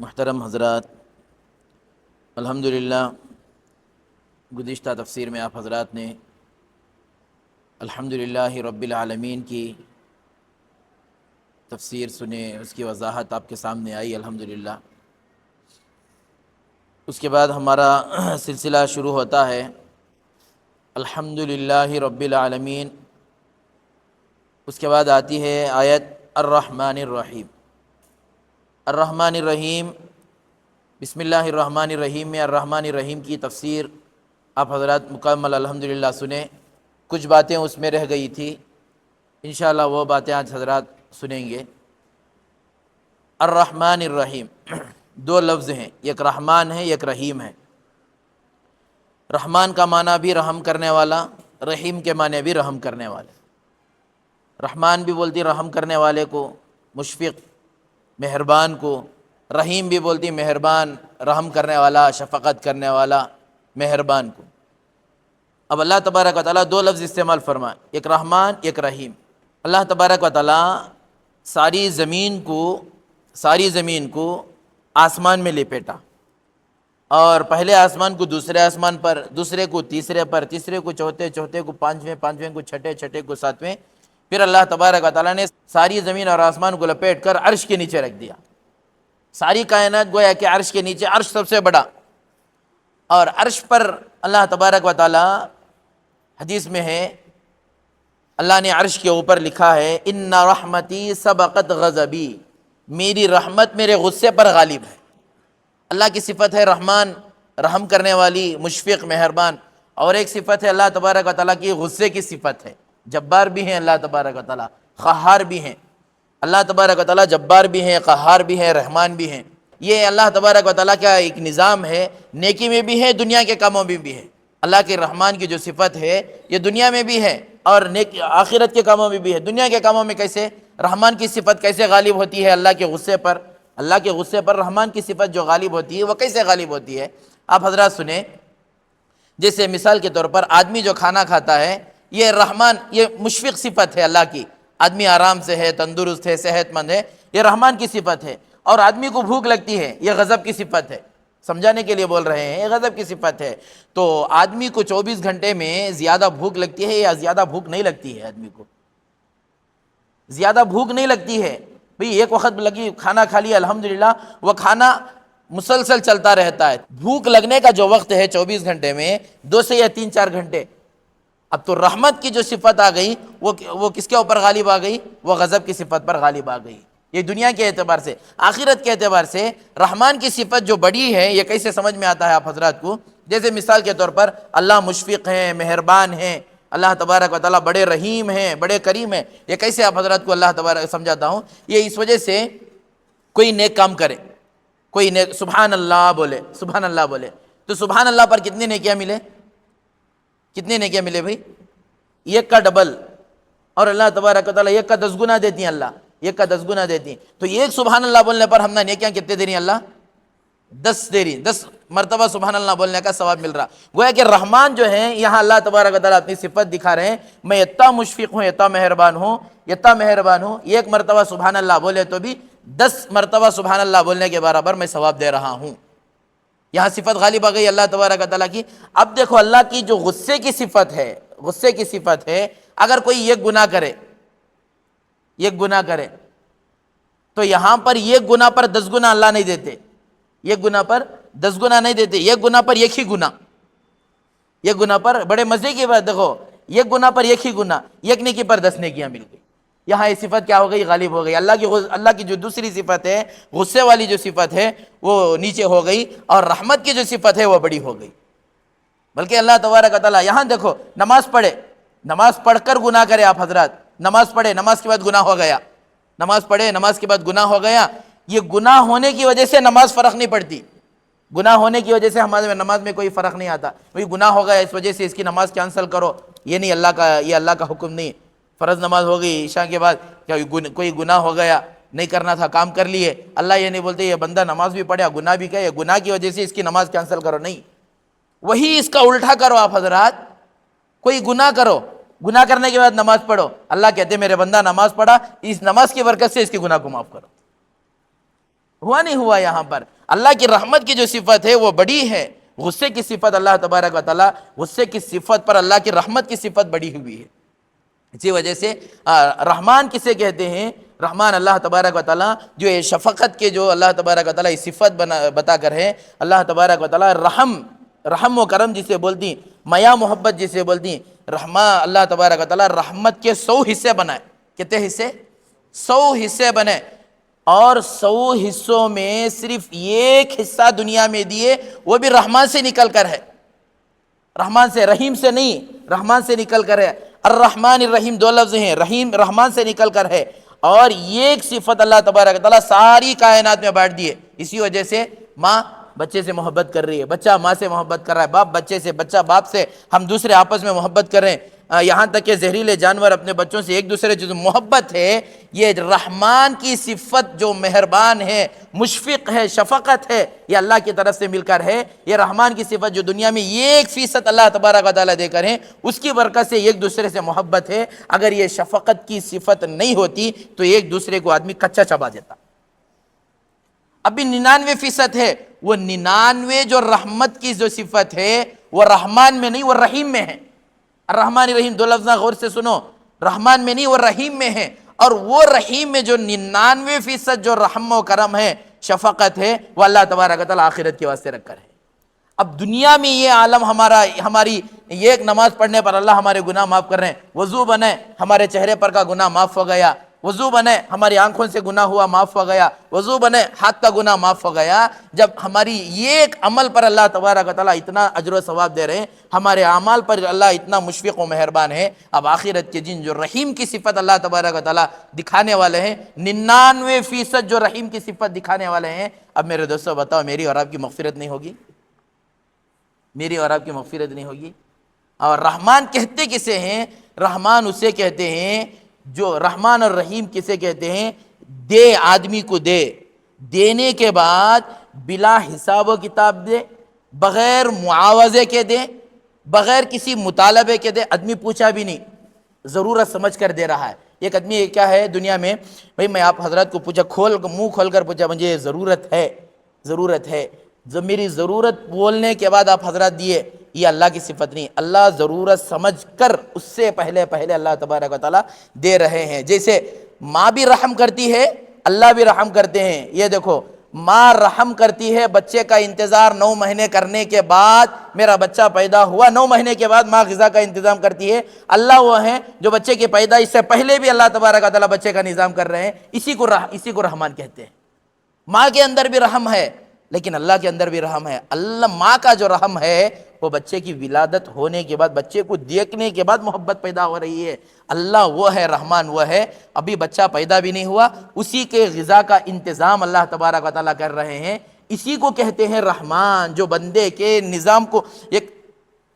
محترم حضرات، الحمدللہ گزشتہ تفسیر میں آپ حضرات نے الحمدللہ رب العالمین کی تفسیر سنے، اس کی وضاحت آپ کے سامنے آئی الحمدللہ۔ اس کے بعد ہمارا سلسلہ شروع ہوتا ہے الحمدللہ رب العالمین۔ اس کے بعد آتی ہے آیت الرحمن الرحیم۔ الرحمن الرحیم، بسم اللہ الرحمن الرحیم میں الرحمن الرحیم کی تفسیر آپ حضرات مکمل الحمدللہ سنیں۔ کچھ باتیں اس میں رہ گئی تھی، انشاءاللہ وہ باتیں آج حضرات سنیں گے۔ الرحمن الرحیم دو لفظ ہیں، ایک رحمان ہے ایک رحیم ہے۔ رحمان کا معنی بھی رحم کرنے والا، رحیم کے معنی بھی رحم کرنے والے۔ رحمان بھی بولتی رحم کرنے والے کو، مشفق مہربان کو، رحیم بھی بولتی مہربان رحم کرنے والا، شفقت کرنے والا مہربان کو۔ اب اللہ تبارک و تعالیٰ دو لفظ استعمال فرمائے، ایک رحمان ایک رحیم۔ اللہ تبارک و تعالیٰ ساری زمین کو آسمان میں لپیٹا، اور پہلے آسمان کو دوسرے آسمان پر، دوسرے کو تیسرے پر، تیسرے کو چوتھے، چوتھے کو پانچویں، پانچویں کو چھٹے، چھٹے کو ساتویں۔ پھر اللہ تبارک و تعالیٰ نے ساری زمین اور آسمان کو لپیٹ کر عرش کے نیچے رکھ دیا۔ ساری کائنات گویا کہ عرش کے نیچے، عرش سب سے بڑا، اور عرش پر اللہ تبارک و تعالیٰ، حدیث میں ہے اللہ نے عرش کے اوپر لکھا ہے ان رحمتی سبقت غضبی، میری رحمت میرے غصے پر غالب ہے۔ اللہ کی صفت ہے رحمان، رحم کرنے والی، مشفق مہربان، اور ایک صفت ہے اللہ تبارک و تعالیٰ کی غصے کی صفت ہے۔ جبار بھی ہیں اللہ تبارک و تعالیٰ، قہار بھی ہیں اللہ تبارک و تعالیٰ، جبار بھی ہیں، قہار بھی ہیں، رحمان بھی ہیں۔ یہ اللہ تبارک و تعالیٰ کا ایک نظام ہے، نیکی میں بھی ہے، دنیا کے کاموں میں بھی ہے۔ اللہ کے رحمان کی جو صفت ہے یہ دنیا میں بھی ہے اور آخرت کے کاموں میں بھی ہے۔ دنیا کے کاموں میں کیسے رحمان کی صفت کیسے غالب ہوتی ہے اللہ کے غصے پر؟ اللہ کے غصے پر رحمان کی صفت جو غالب ہوتی ہے وہ کیسے غالب ہوتی ہے؟ آپ حضرات سنیں، جیسے مثال کے طور پر آدمی جو کھانا کھاتا ہے، یہ رحمان، یہ مشفق صفت ہے اللہ کی۔ آدمی آرام سے ہے، تندرست ہے، صحت مند ہے، یہ رحمان کی صفت ہے۔ اور آدمی کو بھوک لگتی ہے، یہ غضب کی صفت ہے۔ سمجھانے کے لیے بول رہے ہیں، یہ غضب کی صفت ہے۔ تو آدمی کو 24 گھنٹے میں زیادہ بھوک لگتی ہے یا زیادہ بھوک نہیں لگتی ہے؟ آدمی کو زیادہ بھوک نہیں لگتی ہے بھئی، ایک وقت لگی کھانا کھا لیا الحمدللہ، وہ کھانا مسلسل چلتا رہتا ہے۔ بھوک لگنے کا جو وقت ہے 24 گھنٹے میں 2 سے یا 3-4 گھنٹے۔ اب تو رحمت کی جو صفت آ گئی وہ کس کے اوپر غالب آ گئی؟ وہ غضب کی صفت پر غالب آ گئی۔ یہ دنیا کے اعتبار سے۔ آخرت کے اعتبار سے رحمان کی صفت جو بڑی ہے، یہ کیسے سمجھ میں آتا ہے آپ حضرات کو؟ جیسے مثال کے طور پر اللہ مشفق ہیں، مہربان ہیں، اللہ تبارک و تعالیٰ بڑے رحیم ہیں، بڑے کریم ہیں۔ یہ کیسے آپ حضرات کو اللہ تبارک سمجھاتا ہوں؟ یہ اس وجہ سے کوئی نیک کام کرے، کوئی نیک سبحان اللہ بولے، سبحان اللہ بولے، تو سبحان اللہ پر کتنی نیکیاں ملے؟ کتنی نیکیاں ملے بھائی؟ 1 کا ڈبل، اور اللہ تبارک و تعالیٰ 1 کا 10 گنا دیتی ہیں، اللہ 1 کا 10 گنا دیتی ہیں۔ تو 1 سبحان اللہ بولنے پر ہم نے نیکیاں کتنے دے رہی ہیں؟ اللہ 10 دے رہی، 10 مرتبہ سبحان اللہ بولنے کا ثواب مل رہا۔ گویا کہ رحمان جو ہیں، یہاں اللہ تبارک و تعالیٰ اپنی صفت دکھا رہے ہیں، میں اتنا مشفق ہوں، اتنا مہربان ہوں، اتنا مہربان ہوں، 1 مرتبہ سبحان اللہ بولے تو بھی 10 مرتبہ سبحان اللہ بولنے کے برابر میں ثواب دے رہا ہوں۔ یہاں صفت غالب آ گئی اللہ تبارک و تعالیٰ کی۔ اب دیکھو اللہ کی جو غصے کی صفت ہے، غصے کی صفت ہے، اگر کوئی 1 گناہ کرے، 1 گناہ کرے، تو یہاں پر 1 گناہ پر 10 گنا اللہ نہیں دیتے، 1 گناہ پر 10 گنا نہیں دیتے، 1 گناہ پر 1 ہی گناہ۔ 1 گناہ پر، بڑے مزے کی بات دیکھو، 1 گناہ پر 1 ہی گناہ، 1 نیکی پر 10 نیکیاں مل گئی۔ یہاں یہ صفت کیا ہو گئی؟ غالب ہو گئی۔ اللہ کی جو دوسری صفت ہے، غصے والی جو صفت ہے، وہ نیچے ہو گئی، اور رحمت کی جو صفت ہے وہ بڑی ہو گئی۔ بلکہ اللہ تبارک و تعالیٰ یہاں دیکھو، نماز پڑھے، نماز پڑھ کر گناہ کرے، آپ حضرات نماز پڑھے، نماز کے بعد گناہ ہو گیا، نماز پڑھے، نماز کے بعد گناہ ہو گیا، یہ گناہ ہونے کی وجہ سے نماز فرق نہیں پڑتی۔ گناہ ہونے کی وجہ سے ہمارے نماز میں کوئی فرق نہیں آتا، کوئی گناہ ہو گیا اس وجہ سے اس کی نماز کینسل کرو، یہ نہیں، یہ اللہ کا حکم نہیں۔ فرض نماز ہو گئی عشاء کے بعد، کوئی گناہ ہو گیا، نہیں کرنا تھا، کام کر لیے، اللہ یہ نہیں بولتے یہ بندہ نماز بھی پڑھا، گناہ بھی کیا، گناہ کی وجہ سے اس کی نماز کینسل کرو، نہیں۔ وہی اس کا الٹا کرو آپ حضرات، کوئی گناہ کرو، گناہ کرنے کے بعد نماز پڑھو، اللہ کہتے میرے بندہ نماز پڑھا، اس نماز کی برکت سے اس کے گناہ کو معاف کرو۔ ہوا نہیں ہوا یہاں پر۔ اللہ کی رحمت کی جو صفت ہے وہ بڑی ہے، غصے کی صفت اللہ تبارک و تعالیٰ، غصے کی صفت پر اللہ کی رحمت کی صفت بڑی ہوئی ہے۔ اسی وجہ سے رحمان کسے کہتے ہیں؟ رحمان اللہ تبارک و تعالیٰ جو یہ شفقت کے جو اللہ تبارک و تعالیٰ صفت بتا کر ہے، اللہ تبارک و تعالیٰ رحم و کرم جسے بولتی، میا محبت جسے بولتی، رحمان اللہ تبارک و تعالیٰ رحمت کے 100 حصے بنائے۔ کتنے حصے؟ 100 حصے بنے، اور 100 حصوں میں صرف ایک حصہ دنیا میں دیے، وہ بھی رحمان سے نکل کر ہے، رحمان سے، رحیم سے نہیں، رحمان سے نکل کر ہے۔ الرحمن الرحیم 2 لفظ ہیں، رحیم رحمان سے نکل کر ہے، اور ایک صفت اللہ تبارک و تعالیٰ ساری کائنات میں بانٹ دیے۔ اسی وجہ سے ماں بچے سے محبت کر رہی ہے، بچہ ماں سے محبت کر رہا ہے، باپ بچے سے، بچہ باپ سے، ہم دوسرے آپس میں محبت کر رہے ہیں، یہاں تک کہ زہریلے جانور اپنے بچوں سے ایک دوسرے جو محبت ہے، یہ رحمان کی صفت جو مہربان ہے، مشفق ہے، شفقت ہے، یہ اللہ کی طرف سے مل کر ہے۔ یہ رحمان کی صفت جو دنیا میں 1% اللہ تبارک و تعالیٰ دے کر ہیں، اس کی برکت سے ایک دوسرے سے محبت ہے۔ اگر یہ شفقت کی صفت نہیں ہوتی تو ایک دوسرے کو آدمی کچا چبا دیتا۔ ابھی 99% ہے، وہ 99 جو رحمت کی جو صفت ہے وہ رحمان میں نہیں، وہ رحیم میں ہے۔ الرحمن الرحیم 2 لفظ غور سے سنو، رحمان میں نہیں، وہ رحیم میں ہے، اور وہ رحیم میں جو 99% جو رحم و کرم ہے، شفقت ہے، وہ اللہ تبارک و تعالیٰ آخرت کے واسطے رکھ کر ہے۔ اب دنیا میں یہ عالم ہماری ایک نماز پڑھنے پر اللہ ہمارے گناہ معاف کر رہے ہیں، وضو بنے ہمارے چہرے پر کا گناہ معاف ہو گیا، وضو بنے ہماری آنکھوں سے گناہ ہوا معاف ہو گیا، وضو بنے ہاتھ کا گناہ معاف ہو گیا۔ جب ہماری ایک عمل پر اللہ تبارک و تعالیٰ اتنا اجر و ثواب دے رہے ہیں، ہمارے اعمال پر اللہ اتنا مشفق و مہربان ہے، اب آخرت کے جن جو رحیم کی صفت اللہ تبارک و تعالیٰ دکھانے والے ہیں، 99% جو رحیم کی صفت دکھانے والے ہیں، اب میرے دوستو بتاؤ میری اور آپ کی مغفرت نہیں ہوگی؟ میری اور آپ کی مغفرت نہیں ہوگی؟ اور رحمان کہتے کسے ہیں؟ رحمان اسے کہتے ہیں جو رحمان اور رحیم کسے کہتے ہیں؟ دے آدمی کو دے، دینے کے بعد بلا حساب و کتاب دے، بغیر معاوضے کے دے، بغیر کسی مطالبے کے دے، آدمی پوچھا بھی نہیں، ضرورت سمجھ کر دے رہا ہے۔ ایک آدمی کیا ہے دنیا میں، بھئی میں آپ حضرات کو پوچھا، منہ کھول کر پوچھا، مجھے ضرورت ہے، جو میری ضرورت بولنے کے بعد آپ حضرات دیے، یہ اللہ کی صفت نہیں۔ اللہ ضرورت سمجھ کر اس سے پہلے اللہ تبارک و تعالیٰ دے رہے ہیں۔ جیسے ماں بھی رحم کرتی ہے، اللہ بھی رحم کرتے ہیں۔ یہ دیکھو، ماں رحم کرتی ہے، بچے کا انتظار 9 مہینے کرنے کے بعد میرا بچہ پیدا ہوا، 9 مہینے کے بعد ماں غذا کا انتظام کرتی ہے۔ اللہ وہ ہیں جو بچے کی پیدائش سے پہلے بھی اللہ تبارک و تعالیٰ بچے کا نظام کر رہے ہیں۔ اسی کو رحمان کہتے ہیں۔ ماں کے اندر بھی رحم ہے، لیکن اللہ کے اندر بھی رحم ہے۔ اللہ ماں کا جو رحم ہے وہ بچے کی ولادت ہونے کے بعد، بچے کو دیکھنے کے بعد محبت پیدا ہو رہی ہے۔ اللہ وہ ہے، رحمان وہ ہے، ابھی بچہ پیدا بھی نہیں ہوا، اسی کے غذا کا انتظام اللہ تبارک و تعالیٰ کر رہے ہیں۔ اسی کو کہتے ہیں رحمان، جو بندے کے نظام کو ایک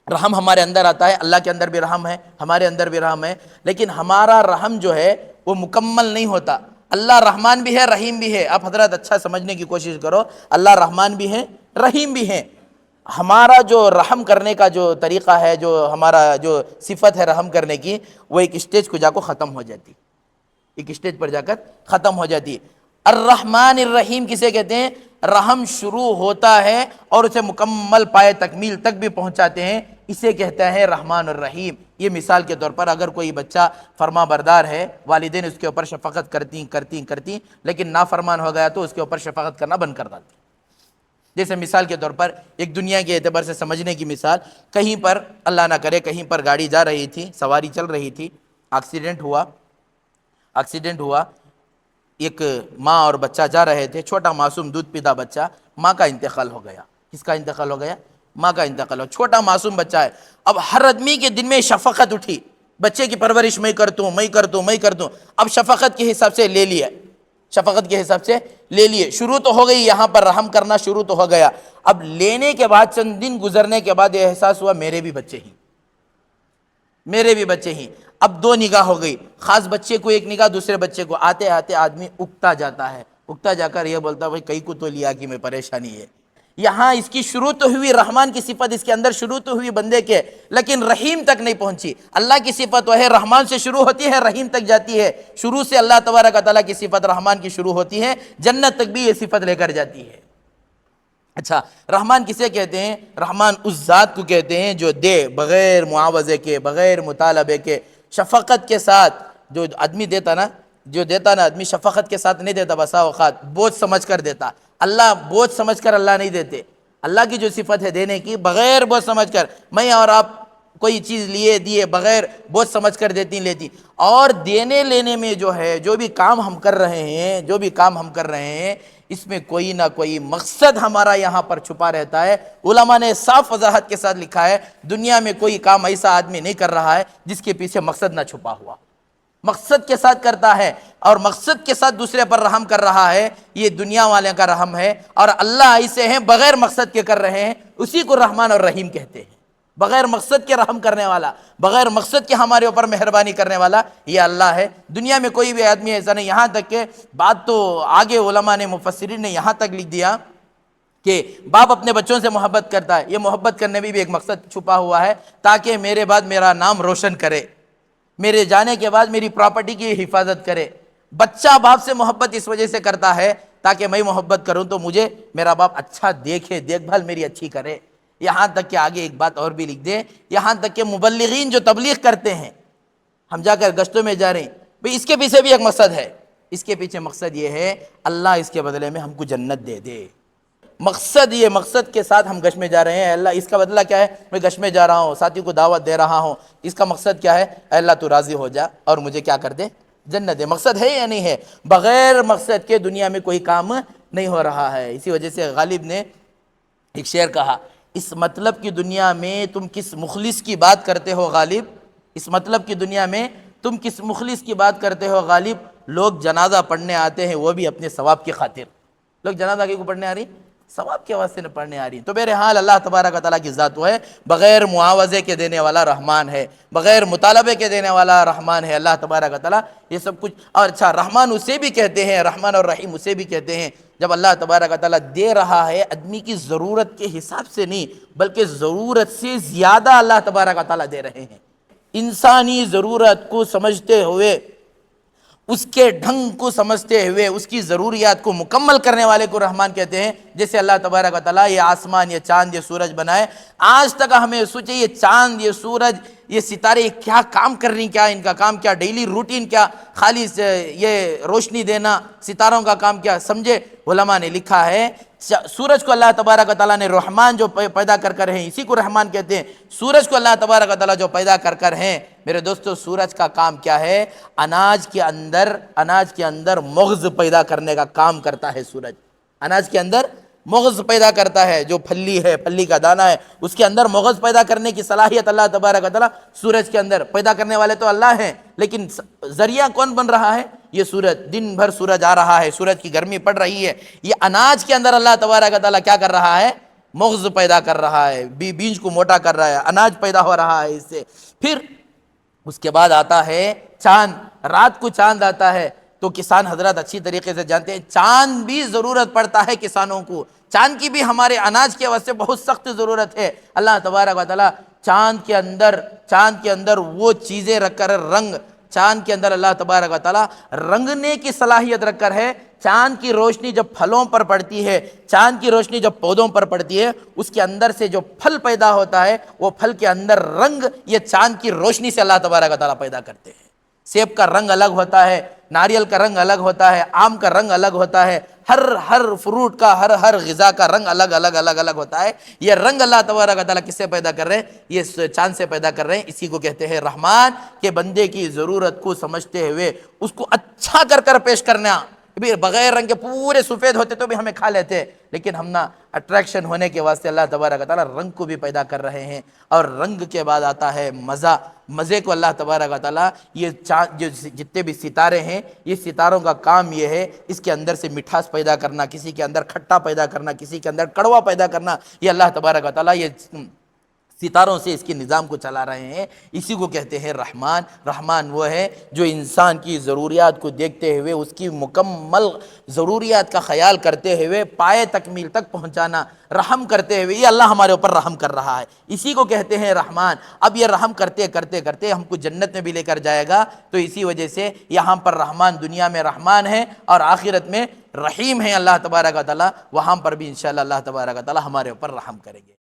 رحم ہمارے اندر آتا ہے، اللہ کے اندر بھی رحم ہے، ہمارے اندر بھی رحم ہے، لیکن ہمارا رحم جو ہے وہ مکمل نہیں ہوتا۔ اللہ رحمان بھی ہے، رحیم بھی ہے۔ آپ حضرات اچھا سمجھنے کی کوشش کرو، اللہ رحمان بھی ہے، رحیم بھی ہے۔ ہمارا جو رحم کرنے کا جو طریقہ ہے، جو ہمارا جو صفت ہے رحم کرنے کی، وہ ایک اسٹیج کو جا کو ختم ہو جاتی، ایک اسٹیج پر جا کر ختم ہو جاتی۔ الرحمن الرحیم کسے کہتے ہیں؟ رحم شروع ہوتا ہے اور اسے مکمل پائے تکمیل تک بھی پہنچاتے ہیں، اسے کہتا ہے رحمان الرحیم۔ یہ مثال کے طور پر اگر کوئی بچہ فرما بردار ہے، والدین اس کے اوپر شفقت کرتی، لیکن نافرمان ہو گیا تو اس کے اوپر شفقت کرنا بند کر دیتی۔ جیسے مثال کے طور پر ایک دنیا کے اعتبار سے سمجھنے کی مثال، کہیں پر اللہ نہ کرے کہیں پر گاڑی جا رہی تھی، سواری چل رہی تھی، ایکسیڈنٹ ہوا، ایک ماں اور بچہ جا رہے تھے، چھوٹا معصوم دودھ پیتا بچہ، ماں کا انتقال ہو گیا۔ کس کا انتقال ہو گیا؟ ماں کا انتقال ہو، چھوٹا معصوم بچہ ہے۔ اب ہر آدمی کے دل میں شفقت اٹھی، بچے کی پرورش میں کرتوں، اب شفقت کے حساب سے لے لیے، شروع تو ہو گئی، یہاں پر رحم کرنا شروع تو ہو گیا۔ اب لینے کے بعد چند دن گزرنے کے بعد یہ احساس ہوا میرے بھی بچے ہی، اب 2 نگاہ ہو گئی، خاص بچے کو ایک نگاہ، دوسرے بچے کو، آتے آدمی اکتا جاتا ہے، اکتا جا کر یہ بولتا بھائی کئی کو تو لیا کہ میں پریشانی ہے، یہاں اس کی شروع تو ہوئی رحمان کی صفت اس کے اندر شروع تو ہوئی بندے کے، لیکن رحیم تک نہیں پہنچی۔ اللہ کی صفت وہ ہے رحمان سے شروع ہوتی ہے، رحیم تک جاتی ہے۔ شروع سے اللہ تبارک و تعالیٰ کی صفت رحمان کی شروع ہوتی ہے، جنت تک بھی یہ صفت لے کر جاتی ہے۔ اچھا، رحمان کسے کہتے ہیں؟ رحمان اس ذات کو کہتے ہیں جو دے بغیر معاوضے کے، بغیر مطالبے کے، شفقت کے ساتھ۔ جو آدمی دیتا نا، جو دیتا نا آدمی شفقت کے ساتھ نہیں دیتا، بسا اوقات بوجھ سمجھ کر دیتا۔ اللہ بوجھ سمجھ کر اللہ نہیں دیتے۔ اللہ کی جو صفت ہے دینے کی، بغیر بوجھ سمجھ کر، میں اور آپ کوئی چیز لیے دیے بغیر بوجھ سمجھ کر لیتی۔ اور دینے لینے میں جو ہے، جو بھی کام ہم کر رہے ہیں، اس میں کوئی نہ کوئی مقصد ہمارا یہاں پر چھپا رہتا ہے۔ علماء نے صاف وضاحت کے ساتھ لکھا ہے، دنیا میں کوئی کام ایسا آدمی نہیں کر رہا ہے جس کے پیچھے مقصد نہ چھپا ہوا، مقصد کے ساتھ کرتا ہے اور مقصد کے ساتھ دوسرے پر رحم کر رہا ہے۔ یہ دنیا والے کا رحم ہے، اور اللہ ایسے ہیں بغیر مقصد کے کر رہے ہیں، اسی کو رحمان اور رحیم کہتے ہیں۔ بغیر مقصد کے رحم کرنے والا، بغیر مقصد کے ہمارے اوپر مہربانی کرنے والا یہ اللہ ہے۔ دنیا میں کوئی بھی آدمی ایسا نہیں۔ یہاں تک کہ بات تو آگے علماء نے، مفسرین نے یہاں تک لکھ دیا کہ باپ اپنے بچوں سے محبت کرتا ہے، یہ محبت کرنے میں بھی ایک مقصد چھپا ہوا ہے، تاکہ میرے بعد میرا نام روشن کرے، میرے جانے کے بعد میری پراپرٹی کی حفاظت کرے۔ بچہ باپ سے محبت اس وجہ سے کرتا ہے تاکہ میں محبت کروں تو مجھے میرا باپ اچھا دیکھے، دیکھ بھال میری اچھی کرے۔ یہاں تک کہ آگے ایک بات اور بھی لکھ دیں، یہاں تک کہ مبلغین جو تبلیغ کرتے ہیں، ہم جا کر گشتوں میں جا رہے ہیں بھئی، اس کے پیچھے بھی ایک مقصد ہے۔ اس کے پیچھے مقصد یہ ہے اللہ اس کے بدلے میں ہم کو جنت دے دے۔ مقصد یہ، مقصد کے ساتھ ہم گشت میں جا رہے ہیں۔ اللہ اس کا بدلہ کیا ہے؟ میں گشت میں جا رہا ہوں، ساتھی کو دعوت دے رہا ہوں، اس کا مقصد کیا ہے؟ اے اللہ تو راضی ہو جا اور مجھے کیا کر دے؟ جنت دے۔ مقصد ہے یا نہیں ہے؟ بغیر مقصد کے دنیا میں کوئی کام نہیں ہو رہا ہے۔ اسی وجہ سے غالب نے ایک شعر کہا، اس مطلب کی دنیا میں تم کس مخلص کی بات کرتے ہو غالب، اس مطلب کی دنیا میں تم کس مخلص کی بات کرتے ہو غالب، لوگ جنازہ پڑھنے آتے ہیں وہ بھی اپنے ثواب کی خاطر۔ لوگ جنازہ کیوں پڑھنے آ رہی؟ ثواب کے واسطے نہ پڑھنے آ رہی۔ تو بہرحال اللہ تبارک و تعالیٰ کی ذات وہ ہے، بغیر معاوضے کے دینے والا رحمان ہے، بغیر مطالبے کے دینے والا رحمان ہے اللہ تبارک و تعالیٰ، یہ سب کچھ۔ اور اچھا، رحمان اسے بھی کہتے ہیں، رحمان اور رحیم اسے بھی کہتے ہیں جب اللہ تبارک و تعالیٰ دے رہا ہے آدمی کی ضرورت کے حساب سے نہیں، بلکہ ضرورت سے زیادہ اللہ تبارک و تعالیٰ دے رہے ہیں۔ انسانی ضرورت کو سمجھتے ہوئے، اس کے ڈھنگ کو سمجھتے ہوئے، اس کی ضروریات کو مکمل کرنے والے کو رحمان کہتے ہیں۔ جیسے اللہ تبارک و تعالیٰ یہ آسمان، یہ چاند، یہ سورج بنائے، آج تک ہمیں سوچے یہ چاند، یہ سورج، یہ ستارے کیا کام کر رہی، کیا ان کا کام، کیا ڈیلی روٹین، کیا خالی یہ روشنی دینا، ستاروں کا کام کیا سمجھے؟ علماء نے لکھا ہے سورج کو اللہ تبارک و تعالیٰ نے رحمان جو پیدا کر ہیں، اسی کو رحمان کہتے ہیں۔ سورج کو اللہ تبارک و تعالیٰ جو پیدا کر ہیں، میرے دوستو، سورج کا کام کیا ہے؟ اناج کے اندر مغز پیدا کرنے کا کام کرتا ہے سورج۔ اناج کے اندر مغز پیدا کرتا ہے، جو پھلی ہے، پھلی کا دانہ ہے، اس کے اندر مغز پیدا کرنے کی صلاحیت اللہ تبارک و تعالیٰ سورج کے اندر پیدا کرنے والے تو اللہ ہیں، لیکن ذریعہ کون بن رہا ہے؟ یہ سورج۔ دن بھر سورج آ رہا ہے، سورج کی گرمی پڑ رہی ہے، یہ اناج کے اندر اللہ تبارک و تعالیٰ کیا کر رہا ہے؟ مغز پیدا کر رہا ہے، بیج کو موٹا کر رہا ہے، اناج پیدا ہو رہا ہے اس سے۔ پھر اس کے بعد آتا ہے چاند، رات کو چاند آتا ہے تو کسان حضرات اچھی طریقے سے جانتے ہیں چاند بھی ضرورت پڑتا ہے کسانوں کو، چاند کی بھی ہمارے اناج کے واسطے بہت سخت ضرورت ہے۔ اللہ تبارک و تعالیٰ چاند کے اندر وہ چیزیں رکھ کر، رنگ، چاند کے اندر اللہ تبارک و تعالیٰ رنگنے کی صلاحیت رکھ کر ہے۔ چاند کی روشنی جب پھلوں پر پڑتی ہے، چاند کی روشنی جب پودوں پر پڑتی ہے، اس کے اندر سے جو پھل پیدا ہوتا ہے، وہ پھل کے اندر رنگ یہ چاند کی روشنی سے اللہ تبارک و تعالیٰ پیدا کرتے ہیں۔ سیب کا رنگ الگ ہوتا ہے، ناریل کا رنگ الگ ہوتا ہے، آم کا رنگ الگ ہوتا ہے، ہر فروٹ کا، ہر غذا کا رنگ الگ ہوتا ہے۔ یہ رنگ اللہ تبارک و تعالیٰ کس سے پیدا کر رہے ہیں؟ یہ چاند سے پیدا کر رہے ہیں۔ اسی کو کہتے ہیں رحمان، کہ بندے کی ضرورت کو سمجھتے ہوئے اس کو اچھا کر پیش کرنا۔ بغیر رنگ کے پورے سفید ہوتے تو بھی ہمیں کھا لیتے، لیکن ہم نہ اٹریکشن ہونے کے واسطے اللہ تبارک و تعالیٰ رنگ کو بھی پیدا کر رہے ہیں۔ اور رنگ کے بعد آتا ہے مزہ، مزے کو اللہ تبارک و تعالیٰ، یہ جو جتنے بھی ستارے ہیں، یہ ستاروں کا کام یہ ہے اس کے اندر سے مٹھاس پیدا کرنا، کسی کے اندر کھٹا پیدا کرنا، کسی کے اندر کڑوا پیدا کرنا، یہ اللہ تبارک و تعالیٰ یہ ستاروں سے اس کے نظام کو چلا رہے ہیں، اسی کو کہتے ہیں رحمان۔ رحمان وہ ہے جو انسان کی ضروریات کو دیکھتے ہوئے اس کی مکمل ضروریات کا خیال کرتے ہوئے پائے تکمیل تک پہنچانا، رحم کرتے ہوئے، یہ اللہ ہمارے اوپر رحم کر رہا ہے، اسی کو کہتے ہیں رحمان۔ اب یہ رحم کرتے کرتے کرتے ہم کو جنت میں بھی لے کر جائے گا، تو اسی وجہ سے یہاں پر رحمان دنیا میں رحمان ہے اور آخرت میں رحیم ہے اللہ تبارک و تعالیٰ، وہاں پر بھی انشاءاللہ اللہ تبارک و تعالیٰ ہمارے اوپر رحم کریں گے۔